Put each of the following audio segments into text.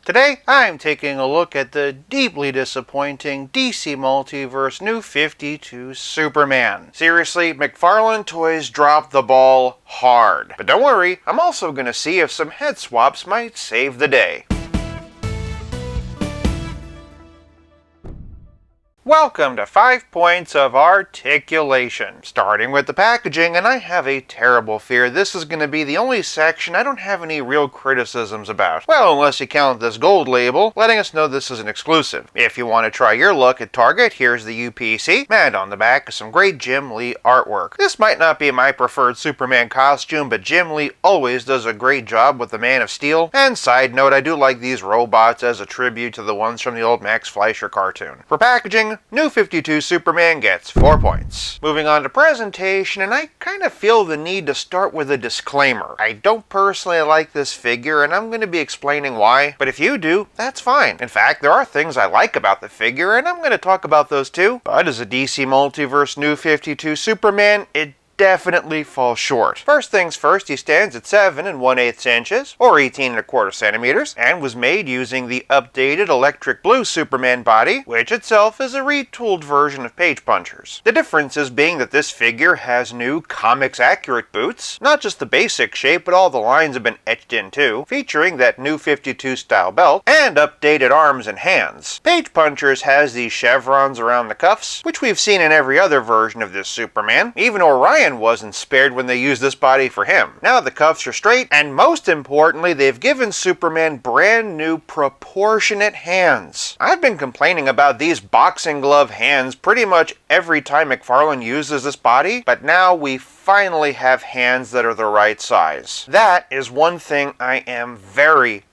Today, I'm taking a look at the deeply disappointing DC Multiverse New 52 Superman. Seriously, McFarlane Toys dropped the ball hard. But don't worry, I'm also going to see if some head swaps might save the day. Welcome to 5 Points of Articulation. Starting with the packaging, and I have a terrible fear this is going to be the only section I don't have any real criticisms about. Well, unless you count this gold label, letting us know this is an exclusive. If you want to try your luck at Target, here's the UPC, and on the back is some great Jim Lee artwork. This might not be my preferred Superman costume, but Jim Lee always does a great job with the Man of Steel. And side note, I do like these robots as a tribute to the ones from the old Max Fleischer cartoon. For packaging, New 52 Superman gets 4 points. Moving on to presentation, and I kind of feel the need to start with a disclaimer. I don't personally like this figure, and I'm going to be explaining why, but if you do, that's fine. In fact, there are things I like about the figure, and I'm going to talk about those too. But as a DC Multiverse New 52 Superman, it definitely falls short. First things first, he stands at 7 1/8 inches, or 18 1/4 centimeters, and was made using the updated electric blue Superman body, which itself is a retooled version of Page Puncher's. The differences being that this figure has new comics-accurate boots, not just the basic shape, but all the lines have been etched in too, featuring that new 52 style belt, and updated arms and hands. Page Puncher's has these chevrons around the cuffs, which we've seen in every other version of this Superman. Even Orion wasn't spared when they used this body for him. Now the cuffs are straight, and most importantly, they've given Superman brand new proportionate hands. I've been complaining about these boxing glove hands pretty much every time McFarlane uses this body, but now we finally have hands that are the right size. That is one thing I am very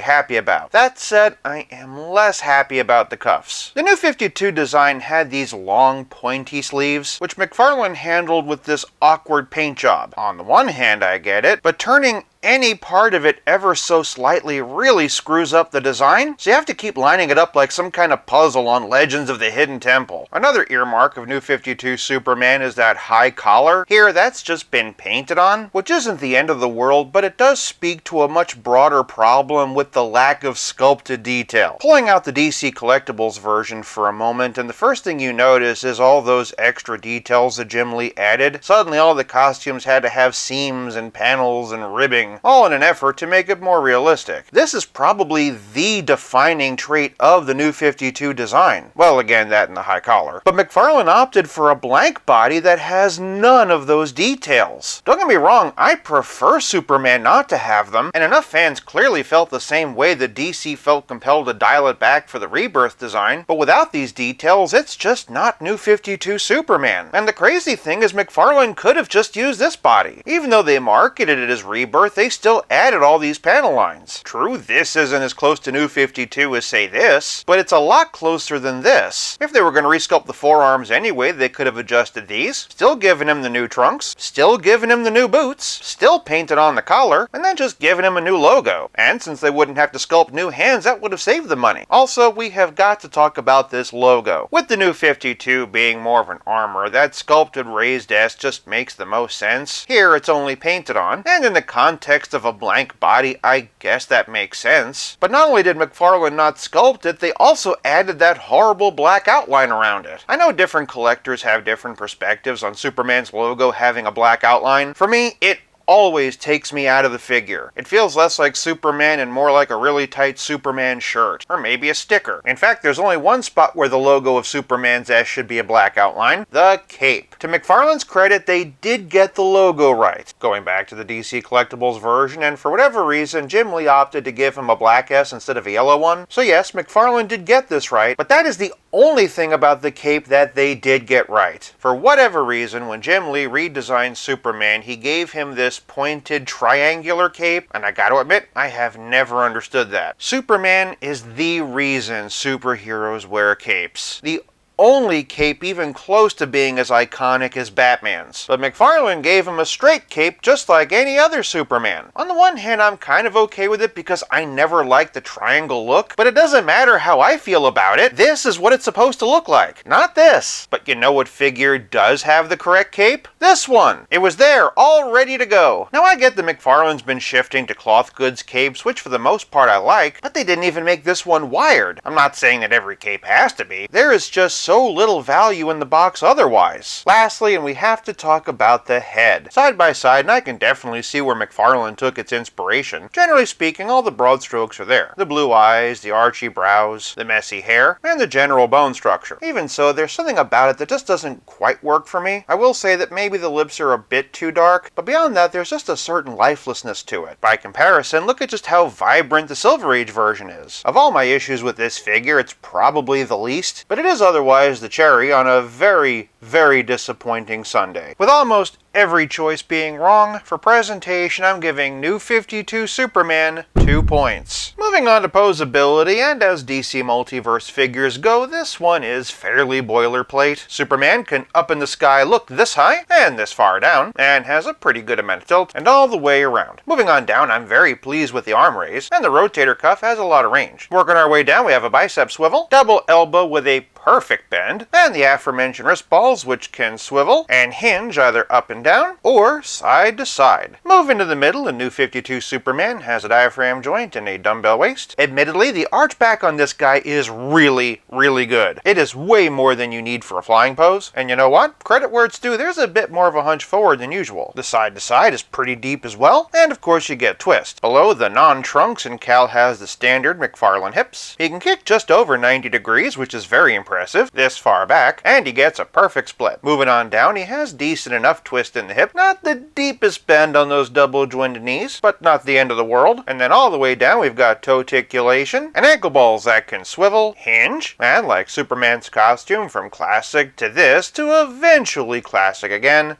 happy about. That said, I am less happy about the cuffs. The new 52 design had these long, pointy sleeves, which McFarlane handled with this awkward paint job. On the one hand, I get it, but turning any part of it ever so slightly really screws up the design, so you have to keep lining it up like some kind of puzzle on Legends of the Hidden Temple. Another earmark of New 52 Superman is that high collar. Here, that's just been painted on, which isn't the end of the world, but it does speak to a much broader problem with the lack of sculpted detail. Pulling out the DC Collectibles version for a moment, and the first thing you notice is all those extra details that Jim Lee added. Suddenly all the costumes had to have seams and panels and ribbing, all in an effort to make it more realistic. This is probably the defining trait of the new 52 design. Well, again, that and the high collar. But McFarlane opted for a blank body that has none of those details. Don't get me wrong, I prefer Superman not to have them, and enough fans clearly felt the same way that DC felt compelled to dial it back for the Rebirth design, but without these details, it's just not New 52 Superman. And the crazy thing is McFarlane could have just used this body. Even though they marketed it as Rebirth, they still added all these panel lines. True, this isn't as close to New 52 as, say, this, but it's a lot closer than this. If they were going to resculpt the forearms anyway, they could have adjusted these, still given him the new trunks, still given him the new boots, still painted on the collar, and then just given him a new logo. And since they wouldn't have to sculpt new hands, that would have saved the money. Also, we have got to talk about this logo. With the New 52 being more of an armor, that sculpted raised S just makes the most sense. Here, it's only painted on, and in the context of a blank body, I guess that makes sense. But not only did McFarlane not sculpt it, they also added that horrible black outline around it. I know different collectors have different perspectives on Superman's logo having a black outline. For me, it always takes me out of the figure. It feels less like Superman and more like a really tight Superman shirt, or maybe a sticker. In fact, there's only one spot where the logo of Superman's S should be a black outline: the cape. To McFarlane's credit, they did get the logo right, going back to the DC Collectibles version, and for whatever reason, Jim Lee opted to give him a black S instead of a yellow one. So yes, McFarlane did get this right, but that is the only thing about the cape that they did get right. For whatever reason, when Jim Lee redesigned Superman, he gave him this pointed triangular cape, and I gotta admit, I have never understood that. Superman is the reason superheroes wear capes. The only cape even close to being as iconic as Batman's. But McFarlane gave him a straight cape just like any other Superman. On the one hand, I'm kind of okay with it because I never liked the triangle look, but it doesn't matter how I feel about it. This is what it's supposed to look like, not this. But you know what figure does have the correct cape? This one. It was there, all ready to go. Now I get that McFarlane's been shifting to cloth goods capes, which for the most part I like, but they didn't even make this one wired. I'm not saying that every cape has to be. There is just so little value in the box otherwise. Lastly, and we have to talk about the head. Side by side, and I can definitely see where McFarlane took its inspiration. Generally speaking, all the broad strokes are there. The blue eyes, the archy brows, the messy hair, and the general bone structure. Even so, there's something about it that just doesn't quite work for me. I will say that maybe the lips are a bit too dark, but beyond that, there's just a certain lifelessness to it. By comparison, look at just how vibrant the Silver Age version is. Of all my issues with this figure, it's probably the least, but it is otherwise the cherry on a very, very disappointing sundae. With almost every choice being wrong, for presentation I'm giving New 52 Superman 2 points. Moving on to Poseability, and as DC Multiverse figures go, this one is fairly boilerplate. Superman can up in the sky look this high and this far down, and has a pretty good amount of tilt, and all the way around. Moving on down, I'm very pleased with the arm raise, and the rotator cuff has a lot of range. Working our way down, we have a bicep swivel, double elbow with a perfect bend, and the aforementioned wrist balls, which can swivel and hinge either up and down or side to side. Moving to the middle, the New 52 Superman has a diaphragm joint and a dumbbell waist. Admittedly, the arch back on this guy is really, really good. It is way more than you need for a flying pose, and you know what? Credit where it's due, there's a bit more of a hunch forward than usual. The side to side is pretty deep as well, and of course you get twist. Below the non-trunks, and Cal has the standard McFarlane hips. He can kick just over 90 degrees, which is very impressive this far back, and he gets a perfect split. Moving on down, he has decent enough twist in the hip, not the deepest bend on those double jointed knees, but not the end of the world. And then all the way down we've got toe articulation and ankle balls that can swivel, hinge, and like Superman's costume, from classic to this to eventually classic again,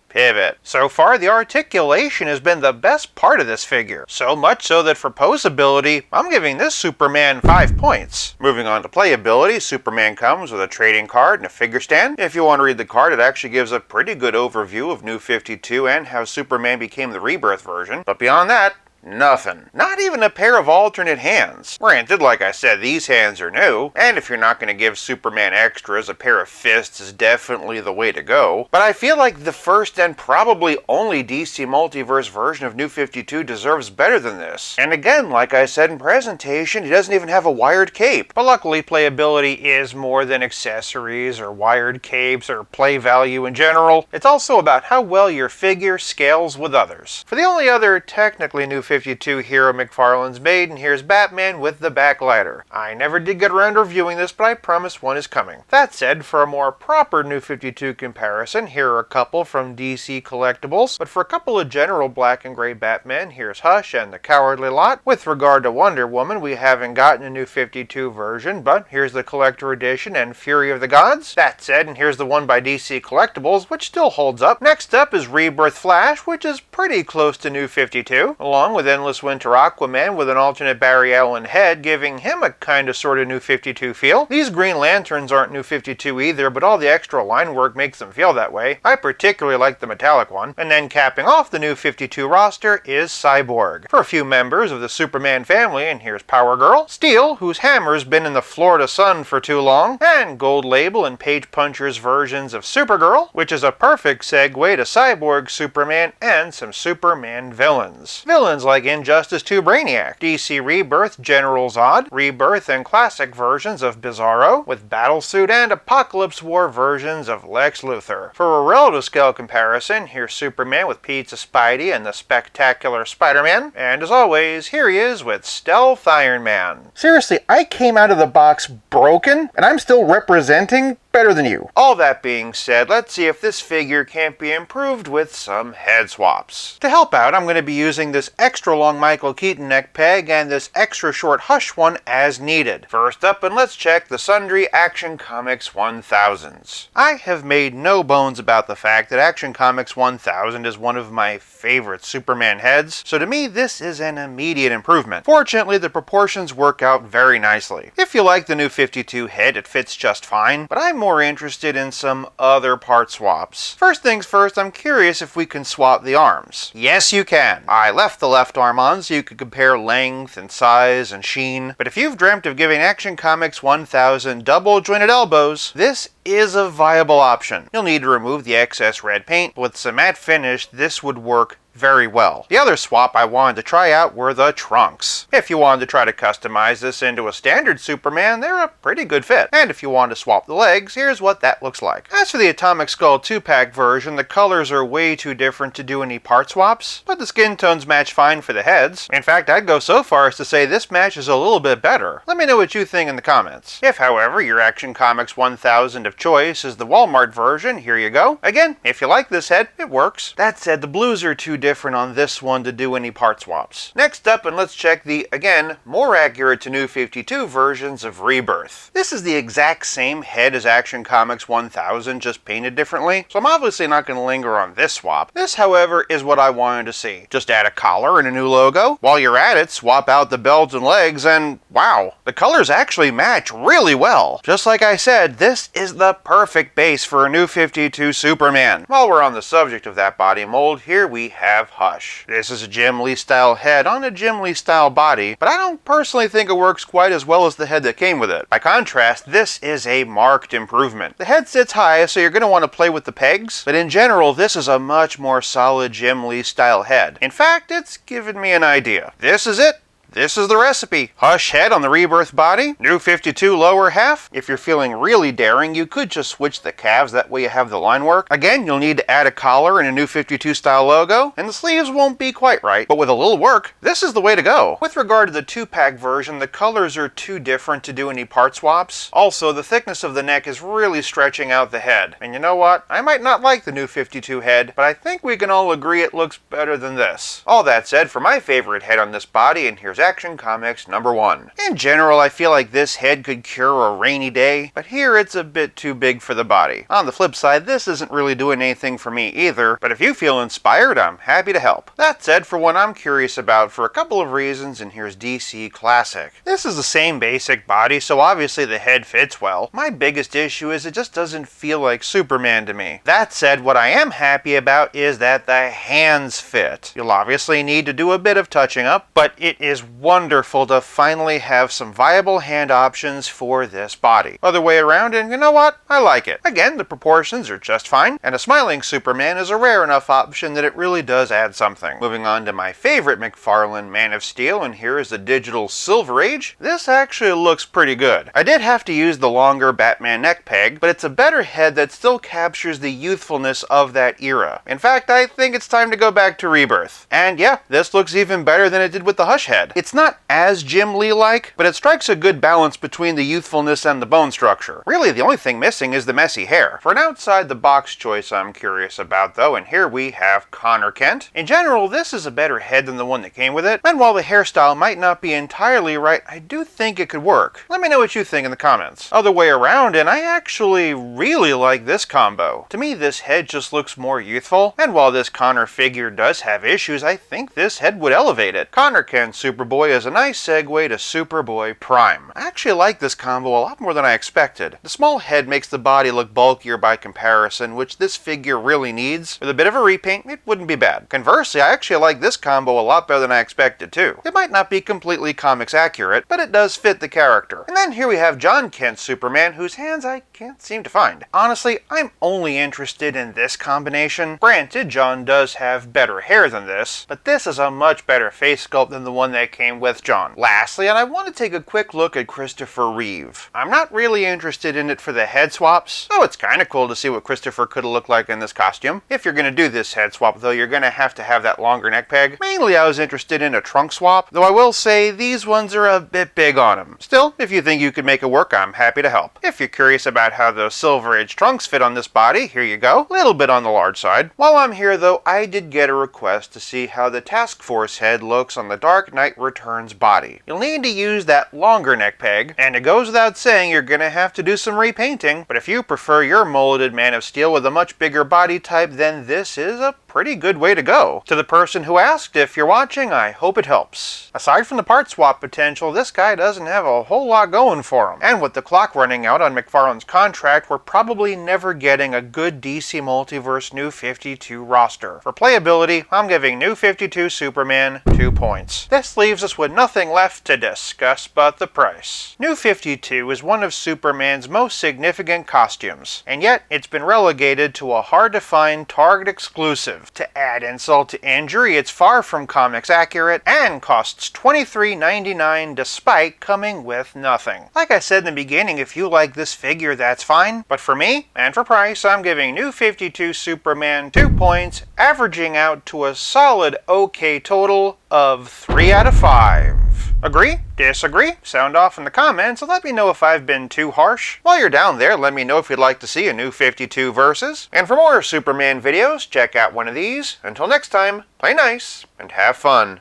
pivot. So far, the articulation has been the best part of this figure. So much so that for Poseability, I'm giving this Superman 5 points. Moving on to Playability, Superman comes with a trading card and a figure stand. If you want to read the card, it actually gives a pretty good overview of New 52 and how Superman became the Rebirth version. But beyond that, nothing. Not even a pair of alternate hands. Granted, like I said, these hands are new, and if you're not going to give Superman extras, a pair of fists is definitely the way to go. But I feel like the first and probably only DC Multiverse version of New 52 deserves better than this. And again, like I said in presentation, he doesn't even have a wired cape. But luckily, Playability is more than accessories or wired capes or play value in general. It's also about how well your figure scales with others. For the only other technically New 52 hero McFarlane's made, and here's Batman with the backlighter. I never did get around to reviewing this, but I promise one is coming. That said, for a more proper New 52 comparison, here are a couple from DC Collectibles, but for a couple of general black and gray Batman, here's Hush and the Cowardly Lot. With regard to Wonder Woman, we haven't gotten a New 52 version, but here's the collector edition and Fury of the Gods. That said, and here's the one by DC Collectibles, which still holds up. Next up is Rebirth Flash, which is pretty close to New 52, along with Endless Winter Aquaman with an alternate Barry Allen head, giving him a kinda sorta New 52 feel. These Green Lanterns aren't New 52 either, but all the extra line work makes them feel that way. I particularly like the metallic one. And then capping off the New 52 roster is Cyborg. For a few members of the Superman family, and here's Power Girl, Steel, whose hammer's been in the Florida sun for too long, and Gold Label and Page Puncher's versions of Supergirl, which is a perfect segue to Cyborg Superman and some Superman villains. Villains like Injustice 2 Brainiac, DC Rebirth General Zod, Rebirth and classic versions of Bizarro, with Battlesuit and Apocalypse War versions of Lex Luthor. For a relative scale comparison, here's Superman with Pizza Spidey and the Spectacular Spider-Man, and as always, here he is with Stealth Iron Man. Seriously, I came out of the box broken, and I'm still representing better than you. All that being said, let's see if this figure can't be improved with some head swaps. To help out, I'm going to be using this extra long Michael Keaton neck peg and this extra short Hush one as needed. First up, and let's check the sundry Action Comics 1000s. I have made no bones about the fact that Action Comics 1000 is one of my favorite Superman heads, so to me this is an immediate improvement. Fortunately, the proportions work out very nicely. If you like the new 52 head, it fits just fine, but I'm more interested in some other part swaps. First things first, I'm curious if we can swap the arms. Yes, you can. I left the left arm on so you could compare length and size and sheen, but if you've dreamt of giving Action Comics 1000 double jointed elbows, this is a viable option. You'll need to remove the excess red paint, but with some matte finish, this would work very well. The other swap I wanted to try out were the trunks. If you wanted to try to customize this into a standard Superman, they're a pretty good fit. And if you wanted to swap the legs, here's what that looks like. As for the Atomic Skull 2-pack version, the colors are way too different to do any part swaps, but the skin tones match fine for the heads. In fact, I'd go so far as to say this matches a little bit better. Let me know what you think in the comments. If, however, your Action Comics 1000 of choice is the Walmart version, here you go. Again, if you like this head, it works. That said, the blues are too different on this one to do any part swaps. Next up, and let's check the, again, more accurate to New 52 versions of Rebirth. This is the exact same head as Action Comics 1000, just painted differently, so I'm obviously not going to linger on this swap. This, however, is what I wanted to see. Just add a collar and a new logo. While you're at it, swap out the belt and legs, and wow, the colors actually match really well. Just like I said, this is the perfect base for a New 52 Superman. While we're on the subject of that body mold, here we have Hush. This is a Jim Lee style head on a Jim Lee style body, but I don't personally think it works quite as well as the head that came with it. By contrast, this is a marked improvement. The head sits high, so you're going to want to play with the pegs, but in general, this is a much more solid Jim Lee style head. In fact, it's given me an idea. This is it. This is the recipe. Hush head on the Rebirth body, New 52 lower half. If you're feeling really daring, you could just switch the calves, that way you have the line work. Again, you'll need to add a collar and a New 52 style logo, and the sleeves won't be quite right, but with a little work, this is the way to go. With regard to the 2-pack version, the colors are too different to do any part swaps. Also, the thickness of the neck is really stretching out the head. And you know what? I might not like the New 52 head, but I think we can all agree it looks better than this. All that said, for my favorite head on this body, and here's Action Comics #1. In general, I feel like this head could cure a rainy day, but here it's a bit too big for the body. On the flip side, this isn't really doing anything for me either, but if you feel inspired, I'm happy to help. That said, for one I'm curious about for a couple of reasons, and here's DC Classic. This is the same basic body, so obviously the head fits well. My biggest issue is it just doesn't feel like Superman to me. That said, what I am happy about is that the hands fit. You'll obviously need to do a bit of touching up, but it is wonderful to finally have some viable hand options for this body. Other way around, and you know what? I like it. Again, the proportions are just fine, and a smiling Superman is a rare enough option that it really does add something. Moving on to my favorite McFarlane Man of Steel, and here is the digital Silver Age. This actually looks pretty good. I did have to use the longer Batman neck peg, but it's a better head that still captures the youthfulness of that era. In fact, I think it's time to go back to Rebirth. And yeah, this looks even better than it did with the Hush head. It's not as Jim Lee-like, but it strikes a good balance between the youthfulness and the bone structure. Really, the only thing missing is the messy hair. For an outside-the-box choice I'm curious about, though, and here we have Connor Kent. In general, this is a better head than the one that came with it, and while the hairstyle might not be entirely right, I do think it could work. Let me know what you think in the comments. Other way around, and I actually really like this combo. To me, this head just looks more youthful, and while this Connor figure does have issues, I think this head would elevate it. Connor Kent Superboy is a nice segue to Superboy Prime. I actually like this combo a lot more than I expected. The small head makes the body look bulkier by comparison, which this figure really needs. With a bit of a repaint, it wouldn't be bad. Conversely, I actually like this combo a lot better than I expected too. It might not be completely comics accurate, but it does fit the character. And then here we have John Kent Superman, whose hands I can't seem to find. Honestly, I'm only interested in this combination. Granted, John does have better hair than this, but this is a much better face sculpt than the one that came with John. Lastly, and I want to take a quick look at Christopher Reeve. I'm not really interested in it for the head swaps, though it's kind of cool to see what Christopher could have looked like in this costume. If you're going to do this head swap, though, you're going to have that longer neck peg. Mainly, I was interested in a trunk swap, though I will say these ones are a bit big on him. Still, if you think you could make it work, I'm happy to help. If you're curious about how those Silver Age trunks fit on this body, here you go. A little bit on the large side. While I'm here, though, I did get a request to see how the Task Force head looks on the Dark Knight Returns body. You'll need to use that longer neck peg, and it goes without saying you're going to have to do some repainting, but if you prefer your molded Man of Steel with a much bigger body type, then this is a pretty good way to go. To the person who asked, if you're watching, I hope it helps. Aside from the part swap potential, this guy doesn't have a whole lot going for him. And with the clock running out on McFarlane's contract, we're probably never getting a good DC Multiverse New 52 roster. For playability, I'm giving New 52 Superman 2 points. This leaves us with nothing left to discuss but the price. New 52 is one of Superman's most significant costumes, and yet it's been relegated to a hard-to-find Target exclusive. To add insult to injury, it's far from comics accurate and costs $23.99 despite coming with nothing. Like I said in the beginning, if you like this figure, that's fine, but for me, and for price, I'm giving New 52 Superman 2 points, averaging out to a solid okay total of 3 out of 5. Agree? Disagree? Sound off in the comments and let me know if I've been too harsh. While you're down there, let me know if you'd like to see a New 52 Versus. And for more Superman videos, check out one of these. Until next time, play nice and have fun.